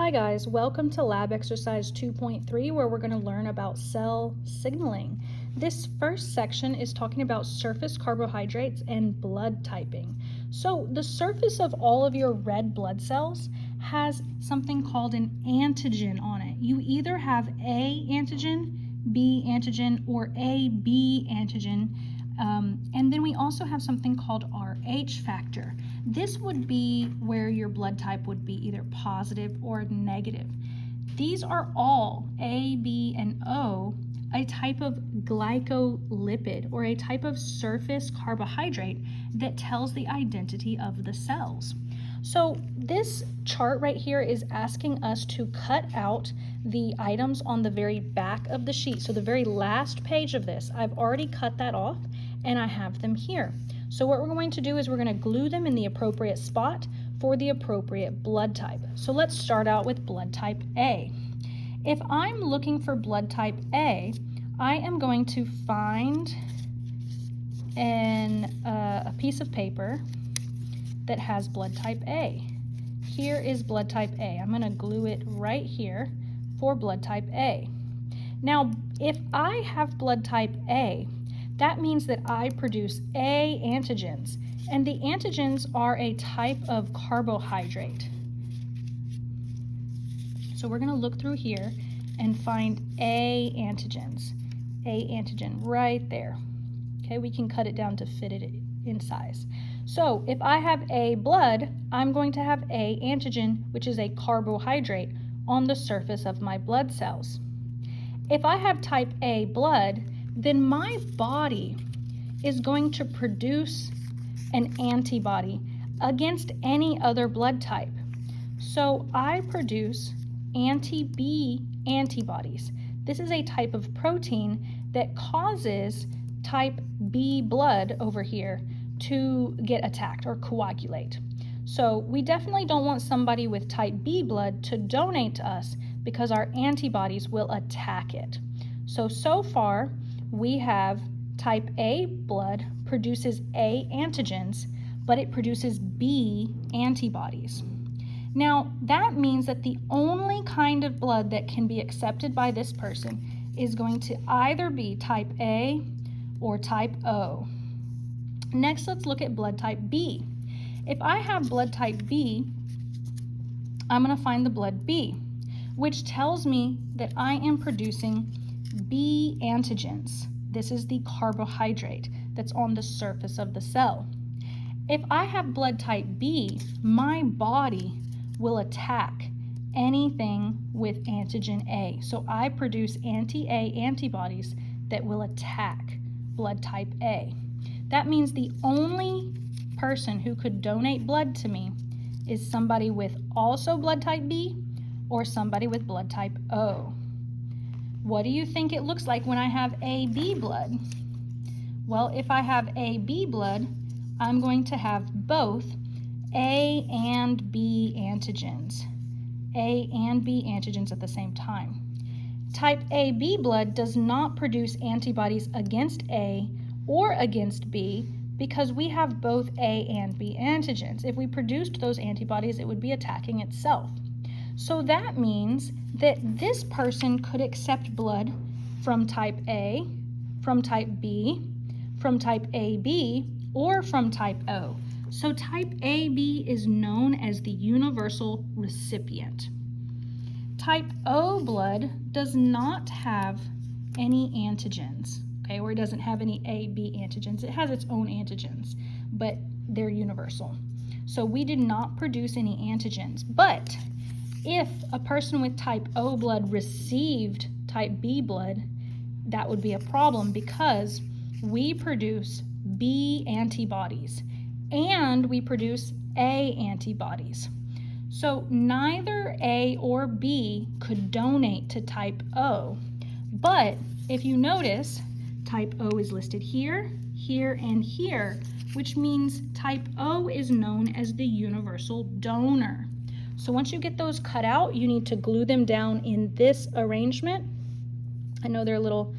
Hi guys, welcome to lab exercise 2.3 where we're going to learn about cell signaling. This first section is talking about surface carbohydrates and blood typing. So the surface of all of your red blood cells has something called an antigen on it. You either have A antigen, B antigen, or AB antigen. And then we also have something called Rh factor. This would be where your blood type would be either positive or negative. These are all A, B, and O, a type of glycolipid or a type of surface carbohydrate that tells the identity of the cells. So this chart right here is asking us to cut out the items on the very back of the sheet. So the very last page of this, I've already cut that off and I have them here. So what we're going to do is we're going to glue them in the appropriate spot for the appropriate blood type. So let's start out with blood type A. If I'm looking for blood type A, I am going to find a piece of paper that has blood type A. Here is blood type A. I'm going to glue it right here for blood type A. Now, if I have blood type A, that means that I produce A antigens, and the antigens are a type of carbohydrate. So we're going to look through here and find A antigens. A antigen right there. Okay, we can cut it down to fit it in size. So if I have A blood, I'm going to have A antigen, which is a carbohydrate, on the surface of my blood cells. If I have type A blood, then my body is going to produce an antibody against any other blood type. So I produce anti-B antibodies. This is a type of protein that causes type B blood over here to get attacked or coagulate. So we definitely don't want somebody with type B blood to donate to us because our antibodies will attack it. So far we have type A blood produces A antigens, but it produces B antibodies. Now that means that the only kind of blood that can be accepted by this person is going to either be type A or type O. Next, let's look at blood type B. If I have blood type B, I'm going to find the blood B, which tells me that I am producing B antigens. This is the carbohydrate that's on the surface of the cell. If I have blood type B, my body will attack anything with antigen A. So I produce anti-A antibodies that will attack blood type A. That means the only person who could donate blood to me is somebody with also blood type B or somebody with blood type O. What do you think it looks like when I have AB blood? Well, if I have AB blood, I'm going to have both A and B antigens. A and B antigens at the same time. Type AB blood does not produce antibodies against A or against B because we have both A and B antigens. If we produced those antibodies, it would be attacking itself. So that means that this person could accept blood from type A, from type B, from type AB, or from type O. So type AB is known as the universal recipient. Type O blood does not have any antigens, okay, or it doesn't have any AB antigens. It has its own antigens, but they're universal. So we did not produce any antigens, but if a person with type O blood received type B blood, that would be a problem because we produce B antibodies and we produce A antibodies. So neither A or B could donate to type O, but if you notice, type O is listed here, here, and here, which means type O is known as the universal donor. So once you get those cut out, you need to glue them down in this arrangement. I know they're a little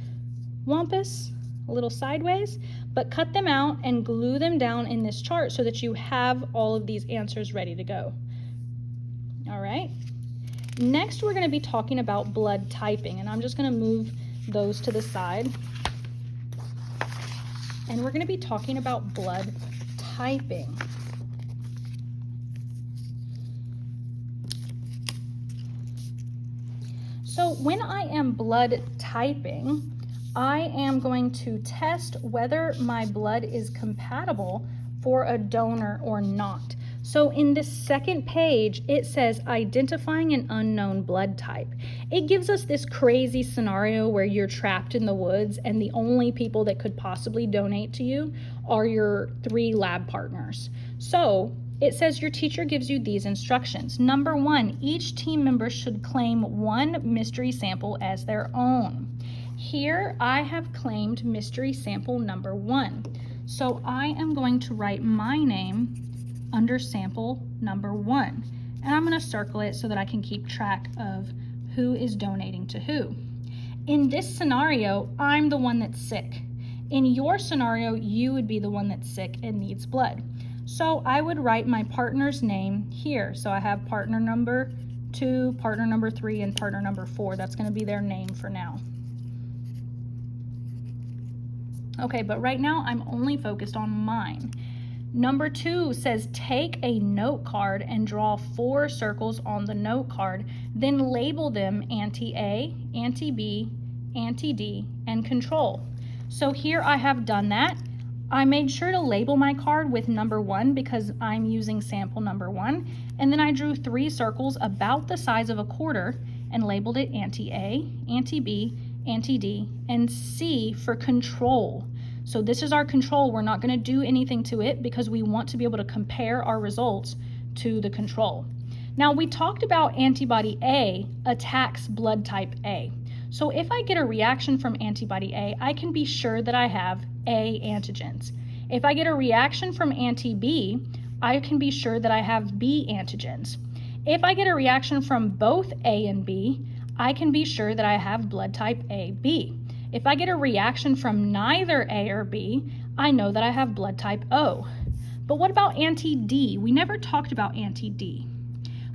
wampus, a little sideways, but cut them out and glue them down in this chart so that you have all of these answers ready to go. All right. Next, we're going to be talking about blood typing, and I'm just going to move those to the side. And we're going to be talking about blood typing. So when I am blood typing, I am going to test whether my blood is compatible for a donor or not. So in this second page, it says identifying an unknown blood type. It gives us this crazy scenario where you're trapped in the woods and the only people that could possibly donate to you are your 3 lab partners. So it says your teacher gives you these instructions. Number 1, each team member should claim 1 mystery sample as their own. Here I have claimed mystery sample number 1. So I am going to write my name under sample number 1. And I'm going to circle it so that I can keep track of who is donating to who. In this scenario, I'm the one that's sick. In your scenario, you would be the one that's sick and needs blood. So I would write my partner's name here. So I have partner number 2, partner number 3, and partner number 4. That's going to be their name for now. Okay, but right now I'm only focused on mine. Number 2 says take a note card and draw 4 circles on the note card, then label them anti-A, anti-B, anti-D, and control. So here I have done that. I made sure to label my card with number 1 because I'm using sample number 1, and then I drew 3 circles about the size of a quarter and labeled it anti-A, anti-B, anti-D, and C for control. So this is our control. We're not going to do anything to it because we want to be able to compare our results to the control. Now we talked about antibody A attacks blood type A. So if I get a reaction from antibody A, I can be sure that I have A antigens. If I get a reaction from anti-B, I can be sure that I have B antigens. If I get a reaction from both A and B, I can be sure that I have blood type AB. If I get a reaction from neither A or B, I know that I have blood type O. But what about anti-D? We never talked about anti-D.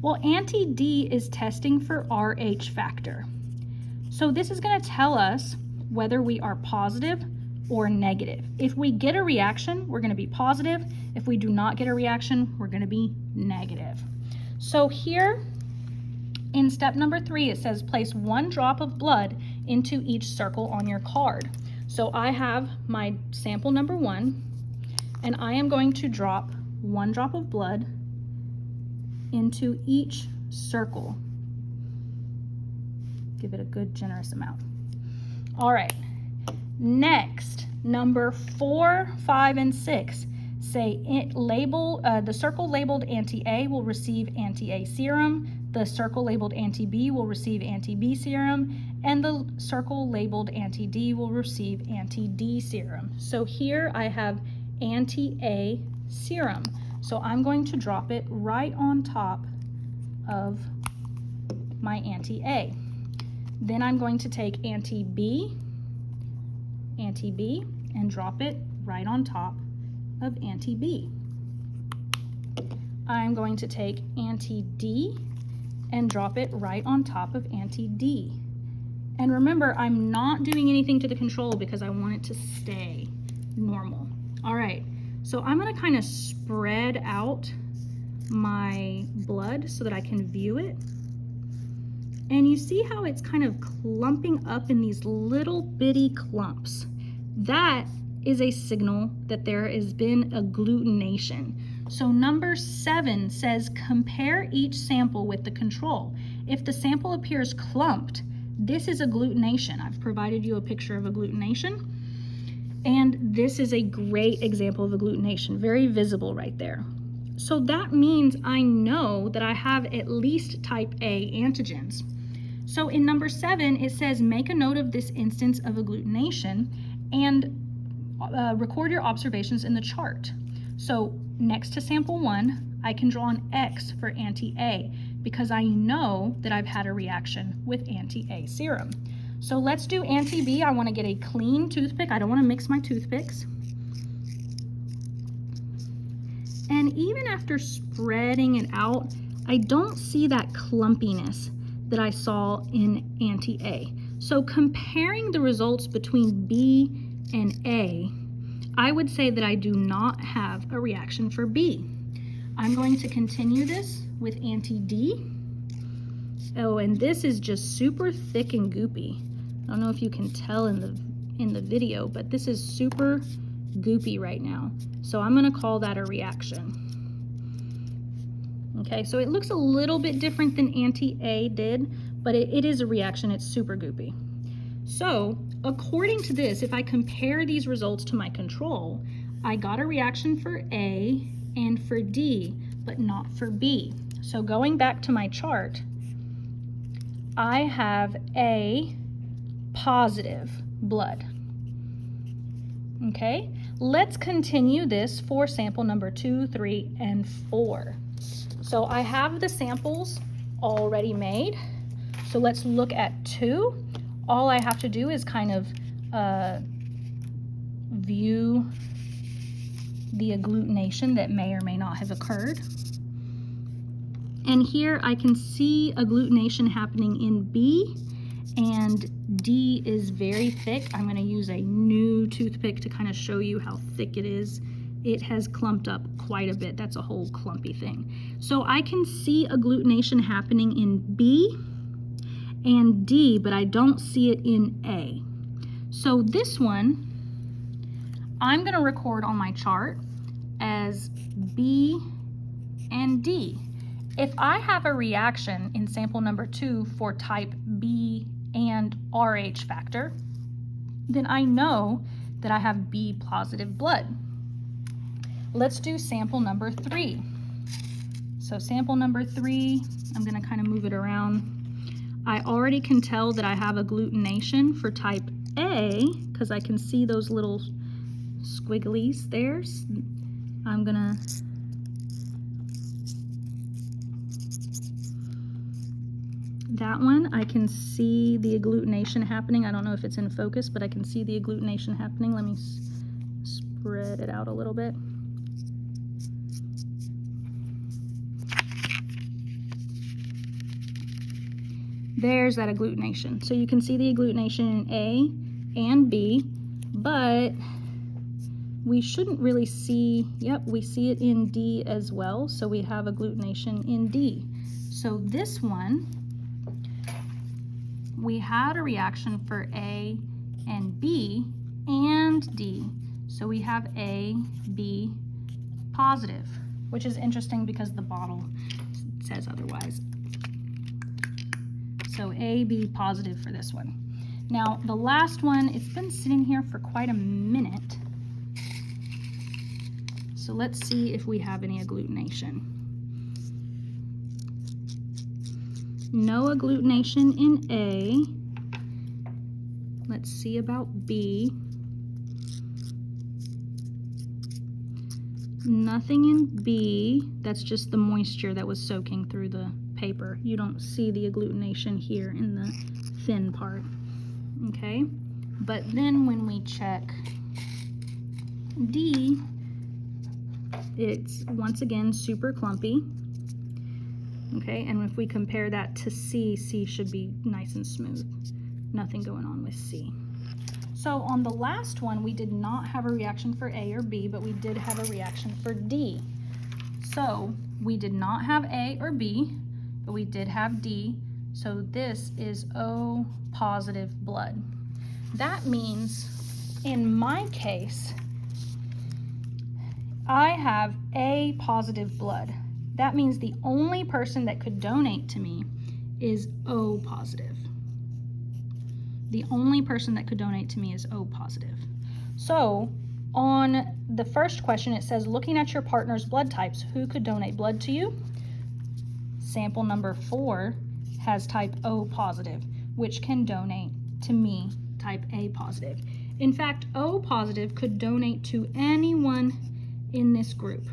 Well, anti-D is testing for RH factor. So this is going to tell us whether we are positive or negative. If we get a reaction, we're going to be positive. If we do not get a reaction, we're going to be negative. So here in step number 3, it says place 1 drop of blood into each circle on your card. So I have my sample number 1, and I am going to drop 1 drop of blood into each circle. Give it a good generous amount. All right, next, number 4, 5, and 6 say the circle labeled anti-A will receive anti-A serum, the circle labeled anti-B will receive anti-B serum, and the circle labeled anti-D will receive anti-D serum. So here I have anti-A serum. So I'm going to drop it right on top of my anti-A. Then I'm going to take anti-B, and drop it right on top of anti-B. I'm going to take anti-D and drop it right on top of anti-D. And remember, I'm not doing anything to the control because I want it to stay normal. All right, so I'm going to kind of spread out my blood so that I can view it. And you see how it's kind of clumping up in these little bitty clumps. That is a signal that there has been agglutination. So number 7 says compare each sample with the control. If the sample appears clumped, this is agglutination. I've provided you a picture of agglutination. And this is a great example of agglutination, very visible right there. So that means I know that I have at least type A antigens. So in number 7, it says make a note of this instance of agglutination and record your observations in the chart. So next to sample 1, I can draw an X for anti-A because I know that I've had a reaction with anti-A serum. So let's do anti-B. I want to get a clean toothpick. I don't want to mix my toothpicks. And even after spreading it out, I don't see that clumpiness. that I saw in anti-A. So comparing the results between B and A, I would say that I do not have a reaction for B. I'm going to continue this with anti-D. Oh, and this is just super thick and goopy. I don't know if you can tell in the video, but this is super goopy right now. So I'm going to call that a reaction. Okay, so it looks a little bit different than anti-A did, but it is a reaction. It's super goopy. So according to this, if I compare these results to my control, I got a reaction for A and for D, but not for B. So going back to my chart, I have A positive blood. Okay, let's continue this for sample number 2, 3, and 4. So I have the samples already made. So let's look at 2. All I have to do is kind of view the agglutination that may or may not have occurred. And here I can see agglutination happening in B, and D is very thick. I'm going to use a new toothpick to kind of show you how thick it is. It has clumped up quite a bit. That's a whole clumpy thing. So I can see agglutination happening in B and D, but I don't see it in A. So this one, I'm going to record on my chart as B and D. If I have a reaction in sample number 2 for type B and Rh factor, then I know that I have B positive blood. Let's do sample number 3. So sample number 3, I'm going to kind of move it around. I already can tell that I have agglutination for type A because I can see those little squigglies there. I'm going to that one, I can see the agglutination happening. I don't know if it's in focus, but I can see the agglutination happening. Let me spread it out a little bit. There's that agglutination. So you can see the agglutination in A and B, but we shouldn't really see, yep, we see it in D as well. So we have agglutination in D. So this one, we had a reaction for A and B and D. So we have A, B positive, which is interesting because the bottle says otherwise. So A, B positive for this one. Now the last one, it's been sitting here for quite a minute. So let's see if we have any agglutination. No agglutination in A. Let's see about B. Nothing in B. That's just the moisture that was soaking through the paper. You don't see the agglutination here in the thin part. Okay? But then when we check D, it's once again super clumpy. Okay, and if we compare that to C, C should be nice and smooth. Nothing going on with C. So on the last one, we did not have a reaction for A or B, but we did have a reaction for D. So we did not have A or B, but we did have D. So this is O positive blood. That means in my case, I have A positive blood. That means the only person that could donate to me is O positive. The only person that could donate to me is O positive. So on the first question, it says, looking at your partner's blood types, who could donate blood to you? Sample number 4 has type O positive, which can donate to me, type A positive. In fact, O positive could donate to anyone in this group,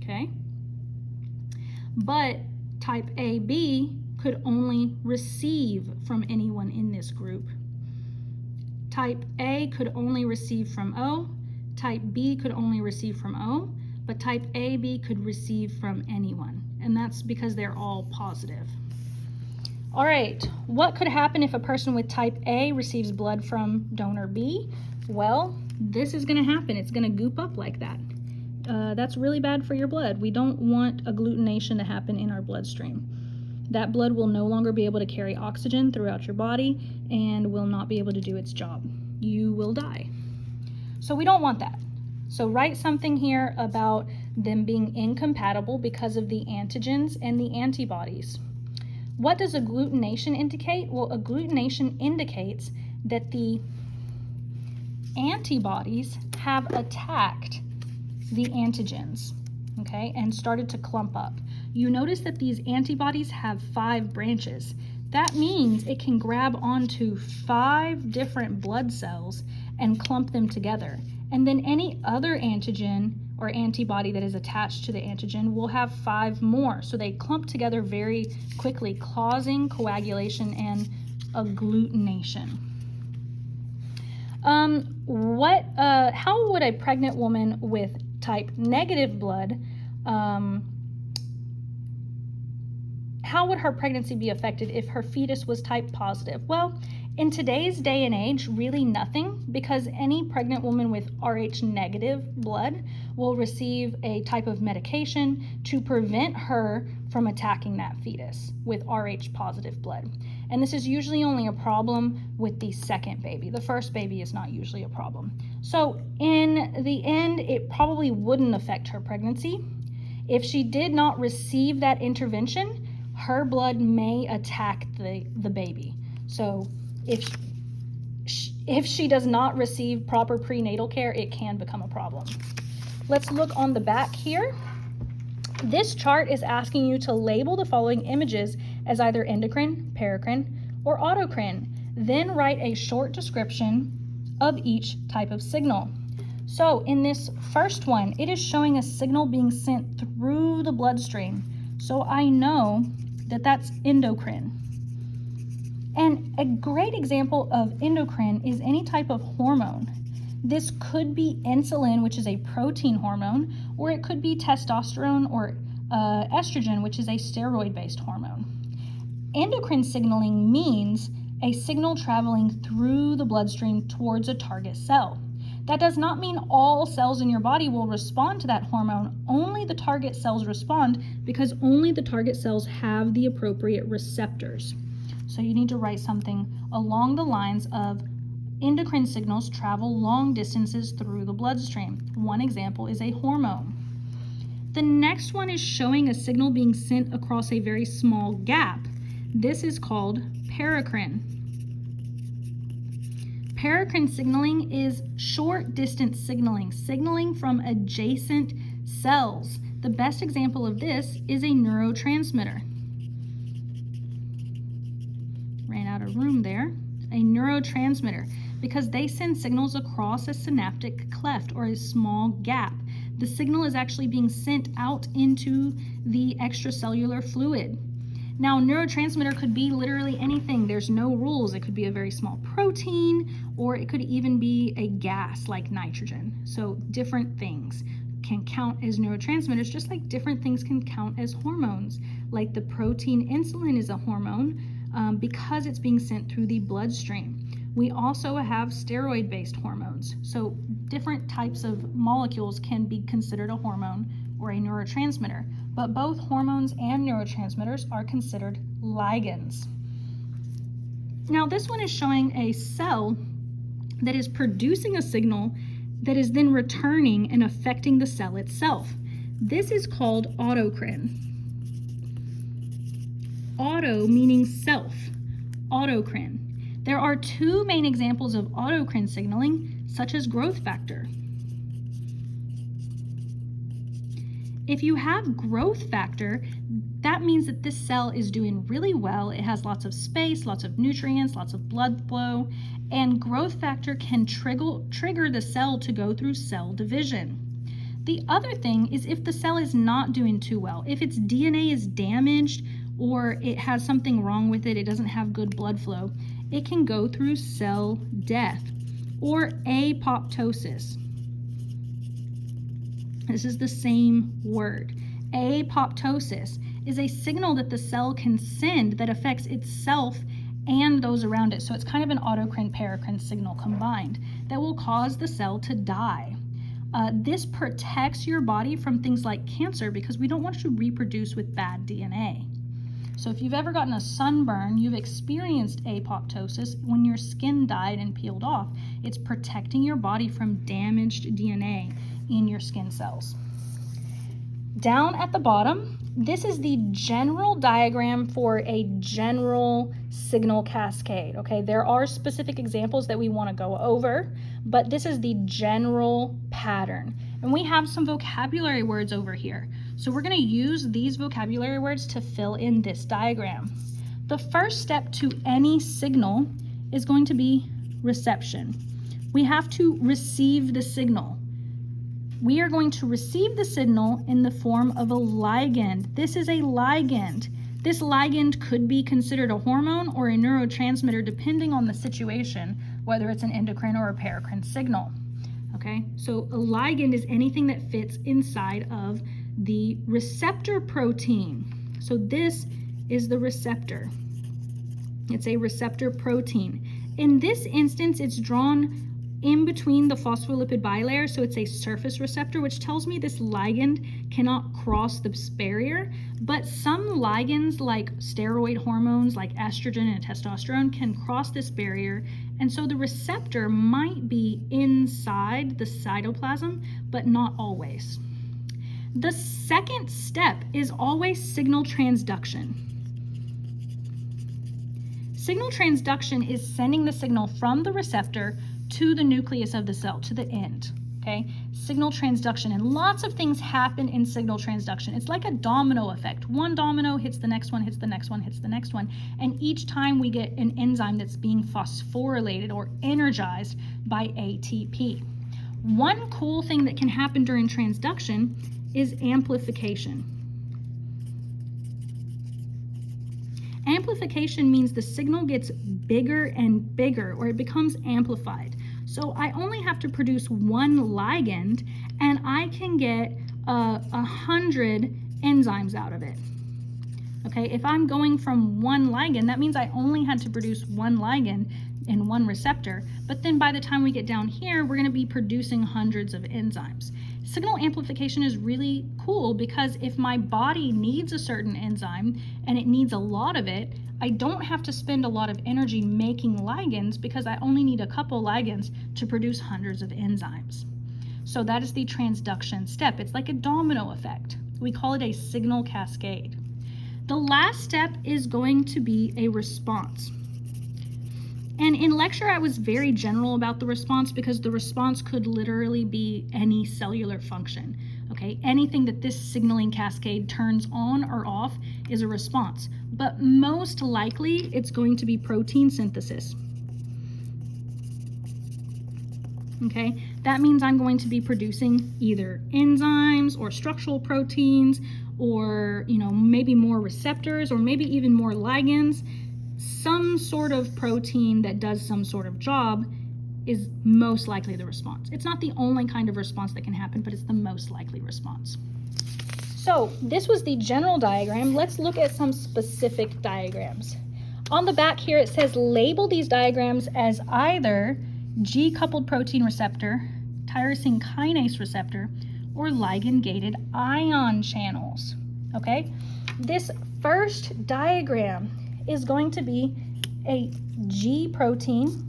okay? But type AB could only receive from anyone in this group. Type A could only receive from O, type B could only receive from O, but type AB could receive from anyone, and that's because they're all positive. All right, what could happen if a person with type A receives blood from donor B? Well, this is going to happen. It's going to goop up like that. That's really bad for your blood. We don't want agglutination to happen in our bloodstream. That blood will no longer be able to carry oxygen throughout your body and will not be able to do its job. You will die. So we don't want that. So write something here about them being incompatible because of the antigens and the antibodies. What does agglutination indicate? Well, agglutination indicates that the antibodies have attacked the antigens, okay, and started to clump up. You notice that these antibodies have 5 branches. That means it can grab onto 5 different blood cells and clump them together. And then any other antigen or antibody that is attached to the antigen will have 5 more. So they clump together very quickly, causing coagulation and agglutination. How would a pregnant woman with type negative blood, how would her pregnancy be affected if her fetus was type positive? Well, in today's day and age, really nothing, because any pregnant woman with Rh negative blood will receive a type of medication to prevent her from attacking that fetus with Rh positive blood. And this is usually only a problem with the second baby. The first baby is not usually a problem. So in the end, it probably wouldn't affect her pregnancy. If she did not receive that intervention, her blood may attack the baby. So if she does not receive proper prenatal care, it can become a problem. Let's look on the back here. This chart is asking you to label the following images as either endocrine, paracrine, or autocrine. Then write a short description of each type of signal. So in this first one, it is showing a signal being sent through the bloodstream. So I know that that's endocrine. And a great example of endocrine is any type of hormone. This could be insulin, which is a protein hormone, or it could be testosterone or estrogen, which is a steroid-based hormone. Endocrine signaling means a signal traveling through the bloodstream towards a target cell. That does not mean all cells in your body will respond to that hormone. Only the target cells respond because only the target cells have the appropriate receptors. So you need to write something along the lines of endocrine signals travel long distances through the bloodstream. One example is a hormone. The next one is showing a signal being sent across a very small gap. This is called paracrine. Paracrine signaling is short distance signaling, signaling from adjacent cells. The best example of this is a neurotransmitter. Ran out of room there. A neurotransmitter, because they send signals across a synaptic cleft or a small gap. The signal is actually being sent out into the extracellular fluid. Now, neurotransmitter could be literally anything. There's no rules. It could be a very small protein, or it could even be a gas like nitrogen. So different things can count as neurotransmitters, just like different things can count as hormones. Like the protein insulin is a hormone because it's being sent through the bloodstream. We also have steroid-based hormones. So different types of molecules can be considered a hormone or a neurotransmitter, but both hormones and neurotransmitters are considered ligands. Now this one is showing a cell that is producing a signal that is then returning and affecting the cell itself. This is called autocrine. Auto meaning self, autocrine. There are 2 main examples of autocrine signaling, such as growth factor. If you have growth factor, that means that this cell is doing really well. It has lots of space, lots of nutrients, lots of blood flow, and growth factor can trigger the cell to go through cell division. The other thing is if the cell is not doing too well, if its DNA is damaged or it has something wrong with it, it doesn't have good blood flow, it can go through cell death or apoptosis. This is the same word. Apoptosis is a signal that the cell can send that affects itself and those around it. So it's kind of an autocrine-paracrine signal combined that will cause the cell to die. This protects your body from things like cancer because we don't want you to reproduce with bad DNA. So if you've ever gotten a sunburn, you've experienced apoptosis when your skin died and peeled off. It's protecting your body from damaged DNA in your skin cells. Down at the bottom, this is the general diagram for a general signal cascade, okay? There are specific examples that we want to go over, but this is the general pattern. And we have some vocabulary words over here. So we're going to use these vocabulary words to fill in this diagram. The first step to any signal is going to be reception. We have to receive the signal. We are going to receive the signal in the form of a ligand. This is a ligand. This ligand could be considered a hormone or a neurotransmitter depending on the situation, whether it's an endocrine or a paracrine signal. Okay, so a ligand is anything that fits inside of the receptor protein. So this is the receptor. It's a receptor protein. In this instance, it's drawn in between the phospholipid bilayer, so it's a surface receptor, which tells me this ligand cannot cross this barrier, but some ligands like steroid hormones like estrogen and testosterone can cross this barrier, and so the receptor might be inside the cytoplasm, but not always. The second step is always signal transduction. Signal transduction is sending the signal from the receptor to the nucleus of the cell, to the end, okay? Signal transduction, and lots of things happen in signal transduction. It's like a domino effect. One domino hits the next one, hits the next one, hits the next one, and each time we get an enzyme that's being phosphorylated or energized by ATP. One cool thing that can happen during transduction is amplification. Amplification means the signal gets bigger and bigger, or it becomes amplified. So I only have to produce one ligand and I can get 100 enzymes out of it. Okay, if I'm going from one ligand, that means I only had to produce one ligand in one receptor, but then by the time we get down here, we're going to be producing hundreds of enzymes. Signal amplification is really cool because if my body needs a certain enzyme and it needs a lot of it, I don't have to spend a lot of energy making ligands because I only need a couple ligands to produce hundreds of enzymes. So that is the transduction step. It's like a domino effect. We call it a signal cascade. The last step is going to be a response. And in lecture, I was very general about the response because the response could literally be any cellular function, okay? Anything that this signaling cascade turns on or off is a response, but most likely it's going to be protein synthesis, okay? That means I'm going to be producing either enzymes or structural proteins or, maybe more receptors or maybe even more ligands. Some sort of protein that does some sort of job is most likely the response. It's not the only kind of response that can happen, but it's the most likely response. So this was the general diagram. Let's look at some specific diagrams. On the back here, it says label these diagrams as either G-coupled protein receptor, tyrosine kinase receptor, or ligand-gated ion channels, okay? This first diagram is going to be a G protein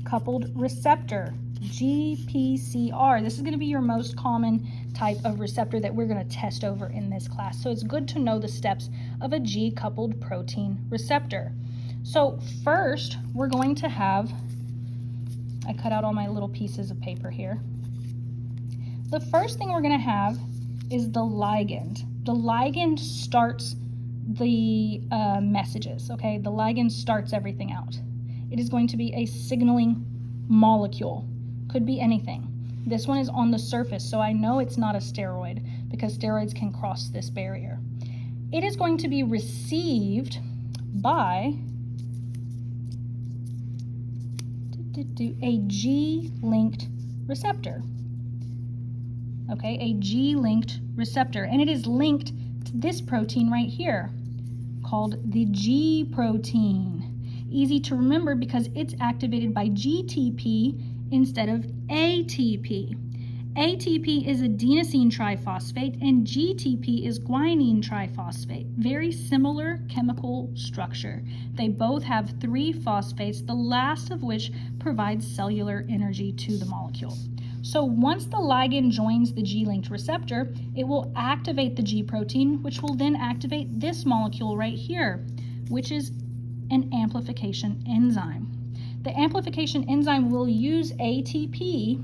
coupled receptor, GPCR. This is going to be your most common type of receptor that we're going to test over in this class. So it's good to know the steps of a G coupled protein receptor. So first, we're going to have, I cut out all my little pieces of paper here. The first thing we're going to have is the ligand. The ligand starts the messages, okay? The ligand starts everything out. It is going to be a signaling molecule. Could be anything. This one is on the surface, so I know it's not a steroid because steroids can cross this barrier. It is going to be received by a G-linked receptor. okay, a G-linked receptor, and it is linked to this protein right here called the G protein. Easy to remember because it's activated by GTP instead of ATP. ATP is adenosine triphosphate and GTP is guanine triphosphate. Very similar chemical structure. They both have 3 phosphates, the last of which provides cellular energy to the molecule. So once the ligand joins the G-linked receptor, it will activate the G protein, which will then activate this molecule right here, which is an amplification enzyme. The amplification enzyme will use ATP,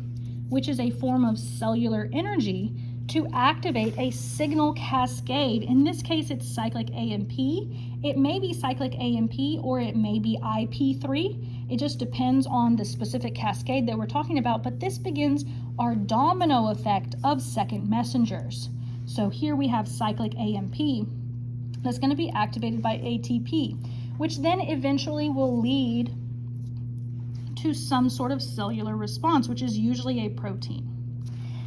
which is a form of cellular energy, to activate a signal cascade. In this case, it's cyclic AMP. It may be cyclic AMP or it may be IP3. It just depends on the specific cascade that we're talking about, but this begins our domino effect of second messengers. So here we have cyclic AMP that's going to be activated by ATP, which then eventually will lead to some sort of cellular response, which is usually a protein.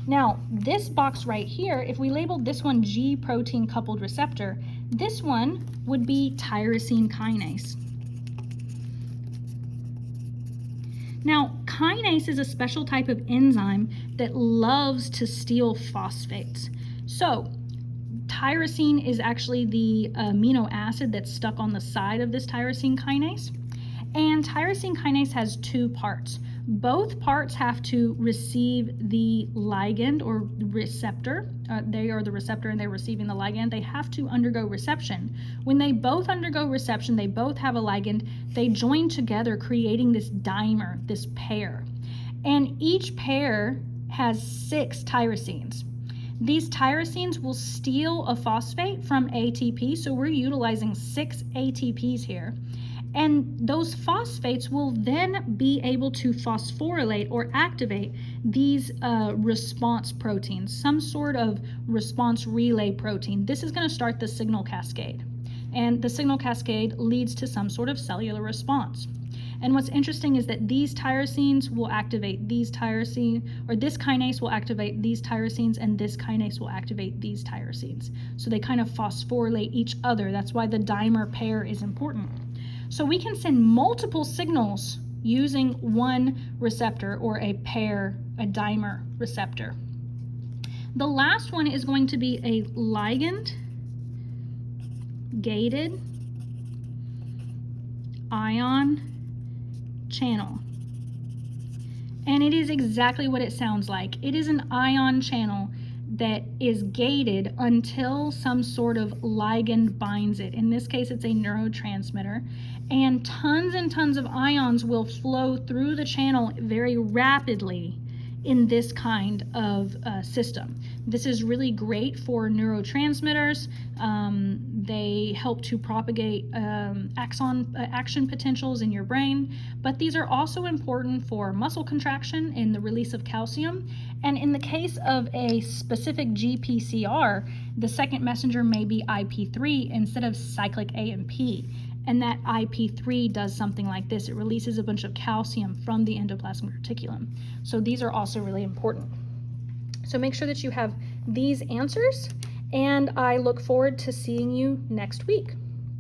Now, this box right here, if we labeled this one G protein coupled receptor, this one would be tyrosine kinase. Now, kinase is a special type of enzyme that loves to steal phosphates. So, tyrosine is actually the amino acid that's stuck on the side of this tyrosine kinase. And tyrosine kinase has 2 parts. Both parts have to receive the ligand or receptor. They are the receptor and they're receiving the ligand. They have to undergo reception. When they both undergo reception, they both have a ligand, they join together creating this dimer, this pair. And each pair has 6 tyrosines. These tyrosines will steal a phosphate from ATP, so we're utilizing 6 ATPs here. And those phosphates will then be able to phosphorylate or activate these response proteins, some sort of response relay protein. This is going to start the signal cascade. And the signal cascade leads to some sort of cellular response. And what's interesting is that these tyrosines will activate these tyrosines, or this kinase will activate these tyrosines, and this kinase will activate these tyrosines. So they kind of phosphorylate each other. That's why the dimer pair is important. So we can send multiple signals using one receptor or a pair, a dimer receptor. The last one is going to be a ligand-gated ion channel. And it is exactly what it sounds like. It is an ion channel that is gated until some sort of ligand binds it. In this case, it's a neurotransmitter. And tons of ions will flow through the channel very rapidly in this kind of system. This is really great for neurotransmitters. They help to propagate action potentials in your brain, but these are also important for muscle contraction and the release of calcium. And in the case of a specific GPCR, the second messenger may be IP3 instead of cyclic AMP. And that IP3 does something like this. It releases a bunch of calcium from the endoplasmic reticulum. So these are also really important. So make sure that you have these answers, and I look forward to seeing you next week.